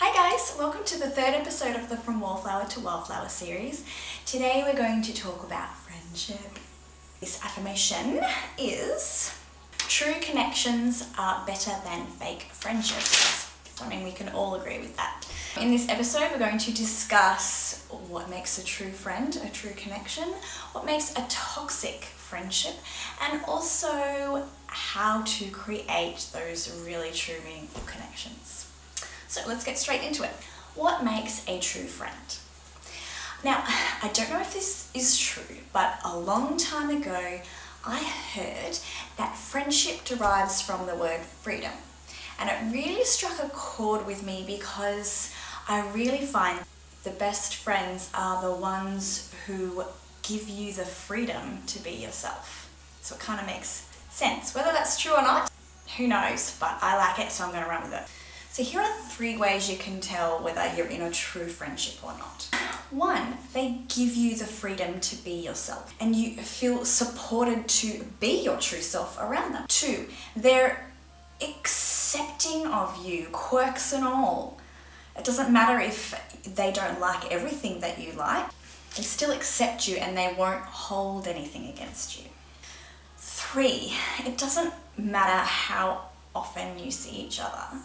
Hi guys, welcome to the third episode of the From Wallflower to Wildflower series. Today we're going to talk about friendship. This affirmation is, true connections are better than fake friendships. I mean, we can all agree with that. In this episode, we're going to discuss what makes a true friend, a true connection, what makes a toxic friendship, and also how to create those really true, meaningful connections. So let's get straight into it. What makes a true friend? Now, I don't know if this is true, but a long time ago, I heard that friendship derives from the word freedom. And it really struck a chord with me because I really find the best friends are the ones who give you the freedom to be yourself. So it kind of makes sense. Whether that's true or not, who knows, but I like it, so I'm going to run with it. So here are 3 ways you can tell whether you're in a true friendship or not. 1, they give you the freedom to be yourself and you feel supported to be your true self around them. 2, they're accepting of you, quirks and all. It doesn't matter if they don't like everything that you like, they still accept you and they won't hold anything against you. 3, it doesn't matter how often you see each other.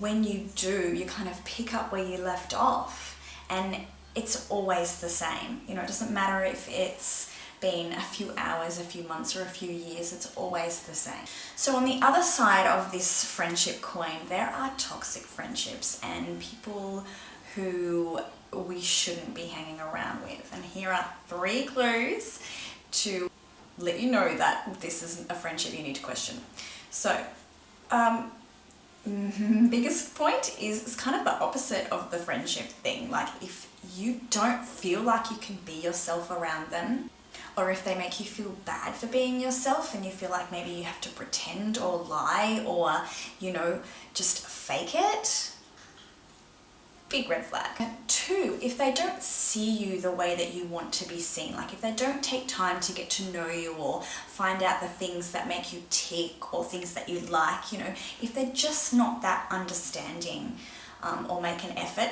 When you do, you kind of pick up where you left off and it's always the same. You know, it doesn't matter if it's been a few hours, a few months, or a few years, it's always the same. So on the other side of this friendship coin, there are toxic friendships and people who we shouldn't be hanging around with. And here are 3 clues to let you know that this isn't a friendship you need to question. So, biggest point is it's kind of the opposite of the friendship thing. Like, if you don't feel like you can be yourself around them, or if they make you feel bad for being yourself and you feel like maybe you have to pretend or lie or, you know, just fake it, big red flag. 2, if they don't see you the way that you want to be seen, like if they don't take time to get to know you or find out the things that make you tick or things that you like, you know, if they're just not that understanding or make an effort.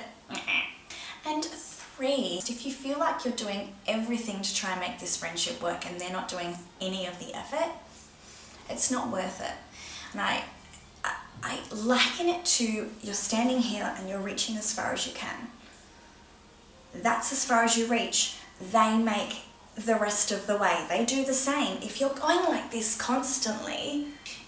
And 3, if you feel like you're doing everything to try and make this friendship work and they're not doing any of the effort, it's not worth it. And I liken it to you're standing here and you're reaching as far as you can. That's as far as you reach. They make the rest of the way. They do the same. If you're going like this constantly,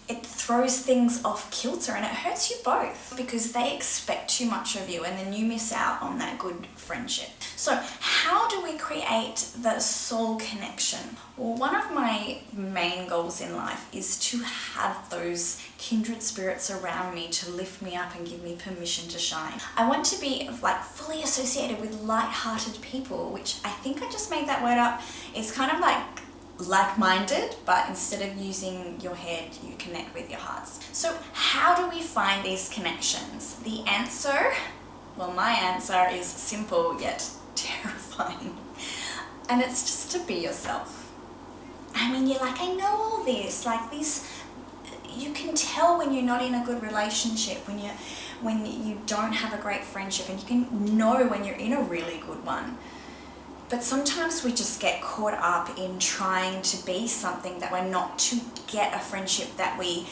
it throws things off kilter and it hurts you both because they expect too much of you and then you miss out on that good friendship. So how do we create the soul connection? Well, one of my main goals in life is to have those kindred spirits around me to lift me up and give me permission to shine. I want to be like fully associated with light-hearted people, which I think I just made that word up. It's kind of like-minded, but instead of using your head, you connect with your hearts. So how do we find these connections? The answer, well, my answer is simple yet terrifying. And it's just to be yourself. I mean, you're like, I know all this, like this, you can tell when you're not in a good relationship, when you don't have a great friendship, and you can know when you're in a really good one. But sometimes we just get caught up in trying to be something that we're not, to get a friendship that we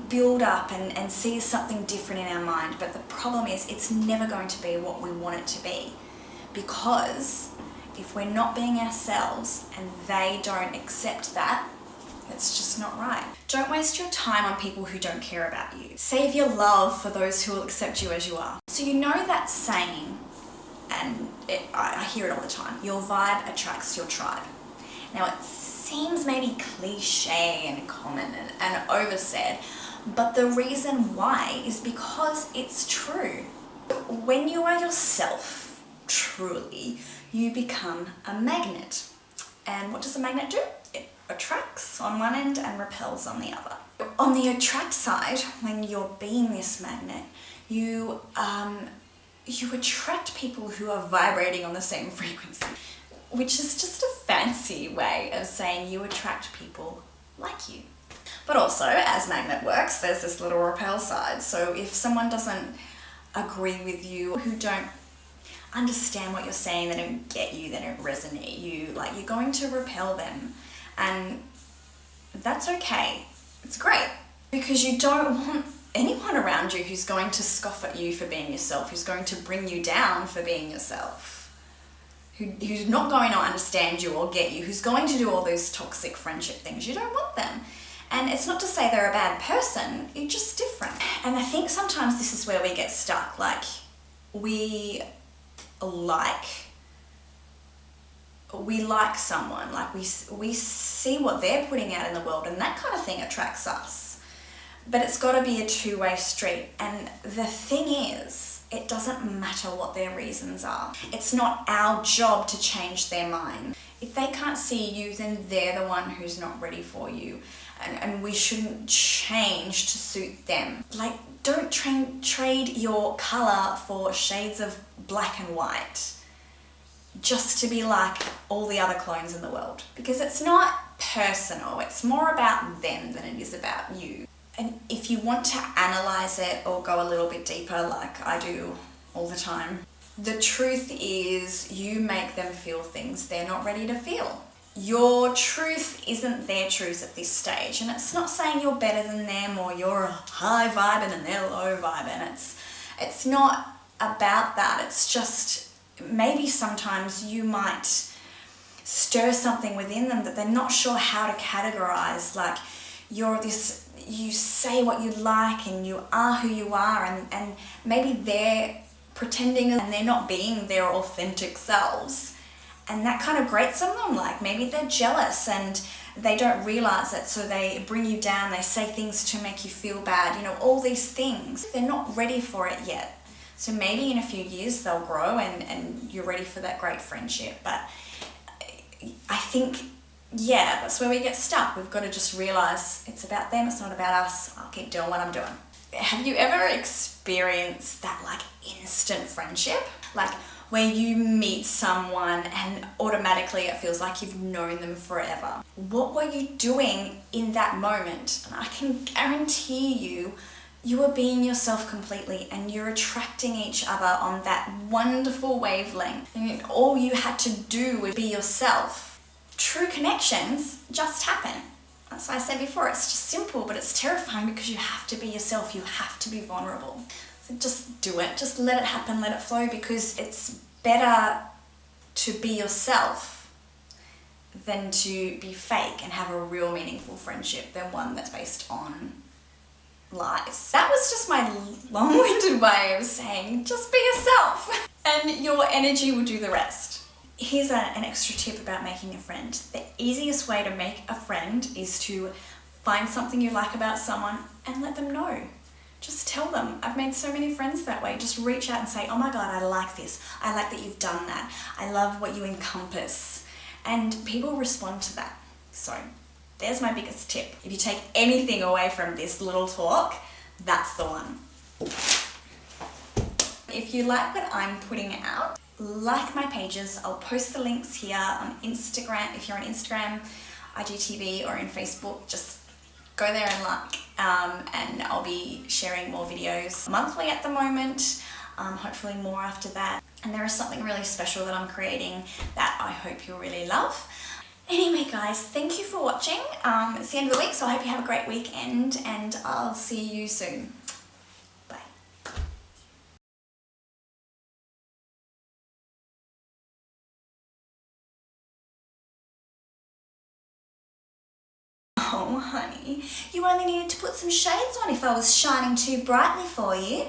build up and see as something different in our mind. But the problem is it's never going to be what we want it to be, because if we're not being ourselves and they don't accept that, it's just not right. Don't waste your time on people who don't care about you. Save your love for those who will accept you as you are. So you know that saying, and I hear it all the time, your vibe attracts your tribe. Now it seems maybe cliche and common and oversaid, but the reason why is because it's true. When you are yourself, truly, you become a magnet. And what does a magnet do? It attracts on one end and repels on the other. On the attract side, when you're being this magnet, you attract people who are vibrating on the same frequency, which is just a fancy way of saying you attract people like you. But also, as magnet works, there's this little repel side. So if someone doesn't agree with you, who don't understand what you're saying, they don't get you, they don't resonate you, like, you're going to repel them. And that's okay. It's great. Because you don't want anyone around you who's going to scoff at you for being yourself, who's going to bring you down for being yourself, who's not going to understand you or get you, who's going to do all those toxic friendship things. You don't want them. And it's not to say they're a bad person, you're just different. And I think sometimes this is where we get stuck. Like, we like someone, like we see what they're putting out in the world, and that kind of thing attracts us. But it's got to be a two-way street. And the thing is, it doesn't matter what their reasons are. It's not our job to change their mind. If they can't see you, then they're the one who's not ready for you. And we shouldn't change to suit them. Like, don't trade your colour for shades of black and white just to be like all the other clones in the world. Because it's not personal, it's more about them than it is about you. And if you want to analyse it or go a little bit deeper, like I do all the time, the truth is you make them feel things they're not ready to feel. Your truth isn't their truth at this stage, and it's not saying you're better than them or you're high vibing and they're low vibing. It's not about that. It's just maybe sometimes you might stir something within them that they're not sure how to categorize. Like, you say what you like and you are who you are, and maybe they're pretending and they're not being their authentic selves. And that kind of grates on them. Like, maybe they're jealous and they don't realize it, so they bring you down, they say things to make you feel bad, you know, all these things. They're not ready for it yet. So maybe in a few years they'll grow and you're ready for that great friendship. But I think, yeah, that's where we get stuck. We've got to just realize it's about them, it's not about us. I'll keep doing what I'm doing. Have you ever experienced that, like, instant friendship? Like, where you meet someone and automatically it feels like you've known them forever. What were you doing in that moment? And I can guarantee you were being yourself completely, and you're attracting each other on that wonderful wavelength. And all you had to do was be yourself. True connections just happen. That's why I said before, it's just simple, but it's terrifying because you have to be yourself, you have to be vulnerable. So just do it, just let it happen, let it flow, because it's better to be yourself than to be fake and have a real meaningful friendship than one that's based on lies. That was just my long-winded way of saying, just be yourself and your energy will do the rest. Here's an extra tip about making a friend. The easiest way to make a friend is to find something you like about someone and let them know. Just tell them. I've made so many friends that way. Just reach out and say, oh my God, I like this. I like that you've done that. I love what you encompass. And people respond to that. So there's my biggest tip. If you take anything away from this little talk, that's the one. If you like what I'm putting out, like my pages. I'll post the links here on Instagram. If you're on Instagram, IGTV, or in Facebook, just go there and like, and I'll be sharing more videos monthly at the moment, hopefully more after that. And there is something really special that I'm creating that I hope you'll really love. Anyway guys, thank you for watching. It's the end of the week, so I hope you have a great weekend, and I'll see you soon. Bye. Oh honey, you only needed to put some shades on if I was shining too brightly for you.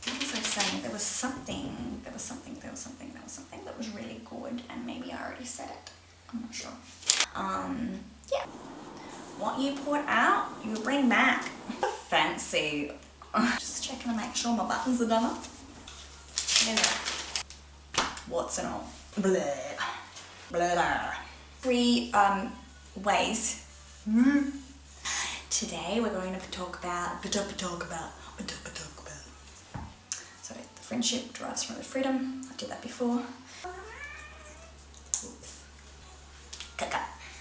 What was I saying? There was something that was really good, and maybe I already said it. I'm not sure. Yeah. What you put out, you bring back. Fancy. Just checking to make sure my buttons are done up. There's that. What's and all. Blah. Blah, blah. 3 ways. Today we're going to talk about so the friendship derives from the freedom. I did that before. Oops. Caca.